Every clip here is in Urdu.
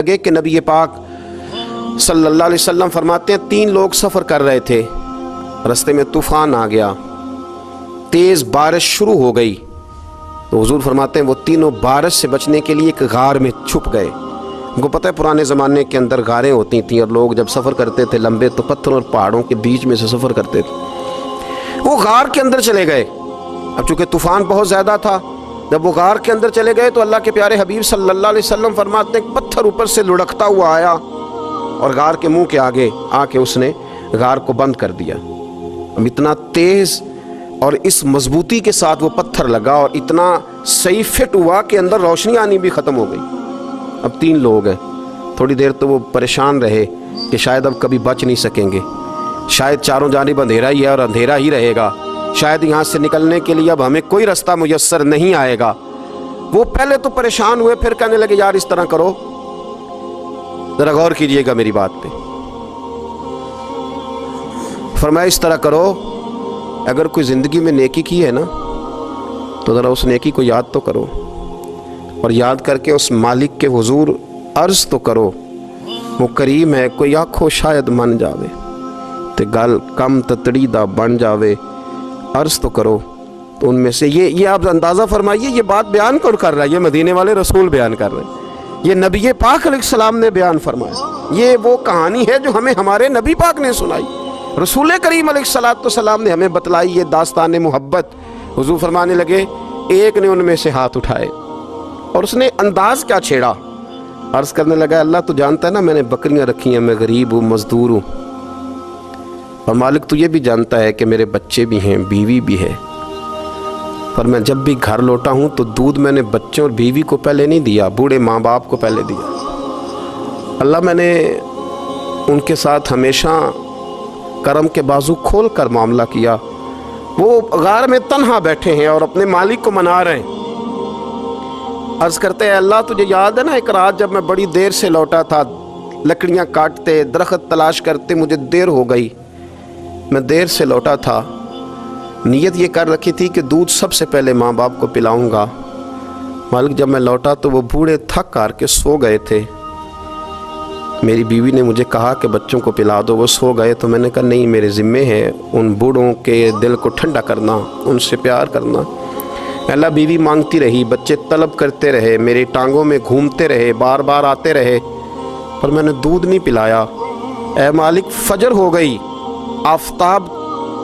لگے کہ نبی پاک صلی اللہ علیہ وسلم فرماتے ہیں 3 لوگ سفر کر رہے تھے، رستے میں طوفان آ گیا، تیز بارش شروع ہو گئی، تو حضور فرماتے ہیں وہ تینوں بارش سے بچنے کے لیے ایک غار میں چھپ گئے۔ ان کو پتہ ہے پرانے زمانے کے اندر غاریں ہوتی تھیں، اور لوگ جب سفر کرتے تھے لمبے تو پتھروں اور پہاڑوں کے بیچ میں سے سفر کرتے تھے۔ وہ غار کے اندر چلے گئے۔ اب چونکہ طوفان بہت زیادہ تھا، جب وہ غار کے اندر چلے گئے تو اللہ کے پیارے حبیب صلی اللہ علیہ وسلم فرماتے ہیں پتھر اوپر سے لڑکتا ہوا آیا اور غار کے منہ کے آگے آ کے اس نے غار کو بند کر دیا۔ اب اتنا تیز اور اس مضبوطی کے ساتھ وہ پتھر لگا اور اتنا صحیح فٹ ہوا کہ اندر روشنی آنی بھی ختم ہو گئی۔ اب 3 لوگ ہیں، تھوڑی دیر تو وہ پریشان رہے کہ شاید اب کبھی بچ نہیں سکیں گے، شاید چاروں جانب اندھیرا ہی ہے اور اندھیرا ہی رہے گا، شاید یہاں سے نکلنے کے لیے اب ہمیں کوئی رستہ میسر نہیں آئے گا۔ وہ پہلے تو پریشان ہوئے، پھر کہنے لگے یار اس طرح کرو، ذرا غور کیجئے گا میری بات پہ۔ فرمایا اس طرح کرو، اگر کوئی زندگی میں نیکی کی ہے نا تو ذرا اس نیکی کو یاد تو کرو، اور یاد کر کے اس مالک کے حضور عرض تو کرو، وہ کریم ہے، کوئی آنکھو شاید من جاوے تے گل کم تتڑی دا بن جاوے، عرض تو کرو۔ تو ان میں سے یہ آپ اندازہ فرمائیے، یہ بات بیان کون کر رہا ہے؟ یہ مدینے والے رسول بیان کر رہے ہیں، یہ نبی پاک علیہ السلام نے بیان فرمایا۔ یہ وہ کہانی ہے جو ہمیں ہمارے نبی پاک نے سنائی، رسول کریم علیہ السلام نے ہمیں بتلائی، یہ داستان محبت۔ حضور فرمانے لگے ایک نے ان میں سے ہاتھ اٹھائے اور اس نے انداز کیا چھیڑا، عرض کرنے لگا اللہ تو جانتا ہے نا میں نے بکریاں رکھی ہیں، میں غریب ہوں، مزدور ہوں، اور مالک تو یہ بھی جانتا ہے کہ میرے بچے بھی ہیں، بیوی بھی ہے، پر میں جب بھی گھر لوٹا ہوں تو دودھ میں نے بچوں اور بیوی کو پہلے نہیں دیا، بوڑھے ماں باپ کو پہلے دیا۔ اللہ میں نے ان کے ساتھ ہمیشہ کرم کے بازو کھول کر معاملہ کیا۔ وہ غار میں تنہا بیٹھے ہیں اور اپنے مالک کو منا رہے ہیں۔ عرض کرتے ہیں اللہ تجھے یاد ہے نا ایک رات جب میں بڑی دیر سے لوٹا تھا، لکڑیاں کاٹتے، درخت تلاش کرتے، مجھے دیر ہو گئی، میں دیر سے لوٹا تھا، نیت یہ کر رکھی تھی کہ دودھ سب سے پہلے ماں باپ کو پلاؤں گا، مالک جب میں لوٹا تو وہ بوڑھے تھک کر کے سو گئے تھے، میری بیوی نے مجھے کہا کہ بچوں کو پلا دو، وہ سو گئے، تو میں نے کہا نہیں میرے ذمے ہے ان بوڑھوں کے دل کو ٹھنڈا کرنا، ان سے پیار کرنا۔ اللہ بیوی مانگتی رہی، بچے طلب کرتے رہے، میری ٹانگوں میں گھومتے رہے، بار بار آتے رہے، پر میں نے دودھ نہیں پلایا۔ اے مالک فجر ہو گئی، آفتاب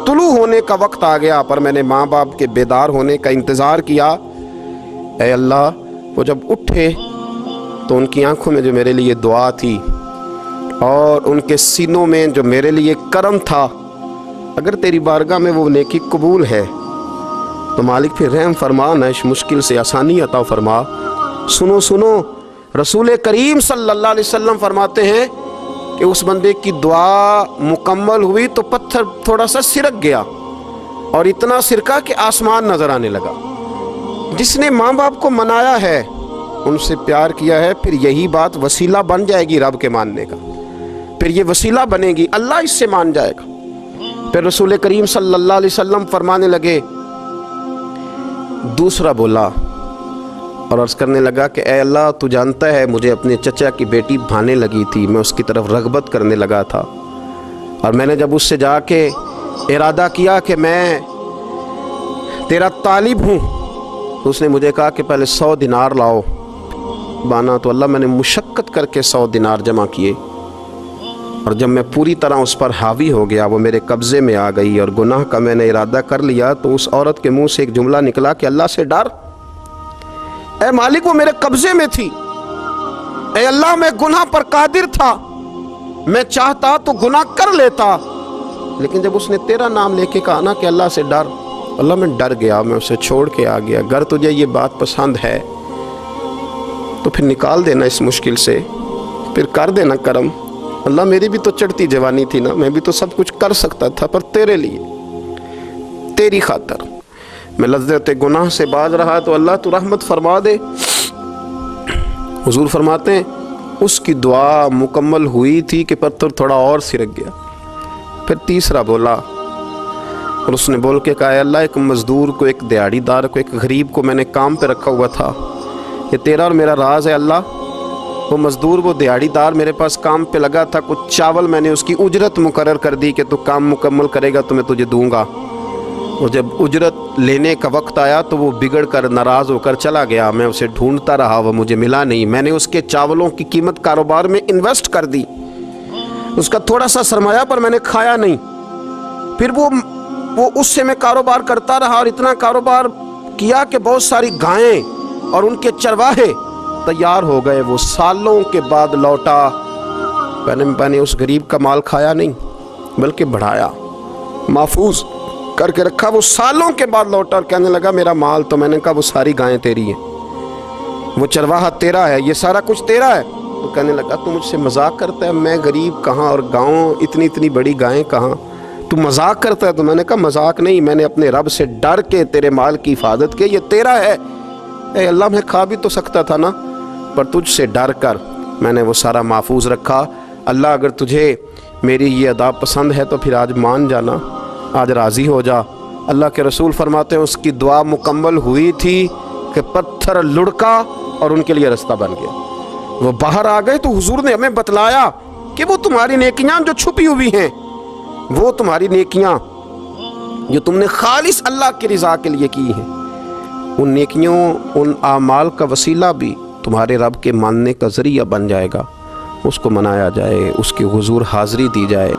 طلوع ہونے کا وقت آ گیا، پر میں نے ماں باپ کے بیدار ہونے کا انتظار کیا۔ اے اللہ وہ جب اٹھے تو ان کی آنکھوں میں جو میرے لیے دعا تھی اور ان کے سینوں میں جو میرے لیے کرم تھا، اگر تیری بارگاہ میں وہ نیکی قبول ہے تو مالک پھر رحم فرما، نہ اس مشکل سے آسانی عطا فرما۔ سنو سنو، رسول کریم صلی اللہ علیہ وسلم فرماتے ہیں کہ اس بندے کی دعا مکمل ہوئی تو پتھر تھوڑا سا سرک گیا، اور اتنا سرکا کہ آسمان نظر آنے لگا۔ جس نے ماں باپ کو منایا ہے، ان سے پیار کیا ہے، پھر یہی بات وسیلہ بن جائے گی رب کے ماننے کا، پھر یہ وسیلہ بنے گی، اللہ اس سے مان جائے گا۔ پھر رسول کریم صلی اللہ علیہ وسلم فرمانے لگے، دوسرا بولا اور عرض کرنے لگا کہ اے اللہ تو جانتا ہے مجھے اپنے چچا کی بیٹی بھانے لگی تھی، میں اس کی طرف رغبت کرنے لگا تھا، اور میں نے جب اس سے جا کے ارادہ کیا کہ میں تیرا طالب ہوں، تو اس نے مجھے کہا کہ پہلے 100 دینار لاؤ بانا، تو اللہ میں نے مشقت کر کے 100 دینار جمع کیے، اور جب میں پوری طرح اس پر حاوی ہو گیا، وہ میرے قبضے میں آ گئی اور گناہ کا میں نے ارادہ کر لیا، تو اس عورت کے منہ سے ایک جملہ نکلا کہ اللہ سے ڈر، اے مالک وہ میرے قبضے میں تھی، اے اللہ میں گناہ پر قادر تھا، میں چاہتا تو گناہ کر لیتا، لیکن جب اس نے تیرا نام لے کے کہا نا کہ اللہ سے ڈر، اللہ میں ڈر گیا، میں اسے چھوڑ کے آ گیا۔ اگر تجھے یہ بات پسند ہے تو پھر نکال دینا اس مشکل سے، پھر کر دینا کرم۔ اللہ میری بھی تو چڑھتی جوانی تھی نا، میں بھی تو سب کچھ کر سکتا تھا، پر تیرے لیے، تیری خاطر میں لذت گناہ سے باز رہا، تو اللہ تو رحمت فرما دے۔ حضور فرماتے ہیں اس کی دعا مکمل ہوئی تھی کہ پتھر تھوڑا اور سرک گیا۔ پھر تیسرا بولا اور اس نے بول کے کہا اے اللہ ایک مزدور کو، ایک دیہڑی دار کو، ایک غریب کو میں نے کام پہ رکھا ہوا تھا، یہ تیرا اور میرا راز ہے اللہ، وہ مزدور وہ دیہڑی دار میرے پاس کام پہ لگا تھا، کچھ چاول میں نے اس کی اجرت مقرر کر دی کہ تو کام مکمل کرے گا تو میں تجھے دوں گا۔ اور جب اجرت لینے کا وقت آیا تو وہ بگڑ کر ناراض ہو کر چلا گیا۔ میں اسے ڈھونڈتا رہا، وہ مجھے ملا نہیں۔ میں نے اس کے چاولوں کی قیمت کاروبار میں انویسٹ کر دی، اس کا تھوڑا سا سرمایہ پر میں نے کھایا نہیں۔ پھر وہ اس سے میں کاروبار کرتا رہا اور اتنا کاروبار کیا کہ بہت ساری گائیں اور ان کے چرواہے تیار ہو گئے۔ وہ سالوں کے بعد لوٹا۔ میں نے اس غریب کا مال کھایا نہیں بلکہ بڑھایا، محفوظ کر کے رکھا۔ وہ سالوں کے بعد لوٹا اور کہنے لگا میرا مال، تو میں نے کہا وہ ساری گائیں تیری ہیں، وہ چرواہا تیرا ہے، یہ سارا کچھ تیرا ہے۔ تو کہنے لگا تو مجھ سے مذاق کرتا ہے، میں غریب کہاں اور گاؤں اتنی بڑی گائیں کہاں، تو مذاق کرتا ہے؟ تو میں نے کہا مذاق نہیں، میں نے اپنے رب سے ڈر کے تیرے مال کی حفاظت کی، یہ تیرا ہے۔ اے اللہ، میں کھا بھی تو سکتا تھا نا، پر تجھ سے ڈر کر میں نے وہ سارا محفوظ رکھا۔ اللہ اگر تجھے میری یہ ادا پسند ہے تو پھر آج مان جانا، آج راضی ہو جا۔ اللہ کے رسول فرماتے ہیں اس کی دعا مکمل ہوئی تھی کہ پتھر لڑکا اور ان کے لیے رستہ بن گیا۔ وہ باہر آ گئے تو حضور نے ہمیں بتلایا کہ وہ تمہاری نیکیاں جو چھپی ہوئی ہیں، وہ تمہاری نیکیاں جو تم نے خالص اللہ کی رضا کے لیے کی ہیں، ان نیکیوں، ان اعمال کا وسیلہ بھی تمہارے رب کے ماننے کا ذریعہ بن جائے گا۔ اس کو منایا جائے، اس کے حضور حاضری دی جائے۔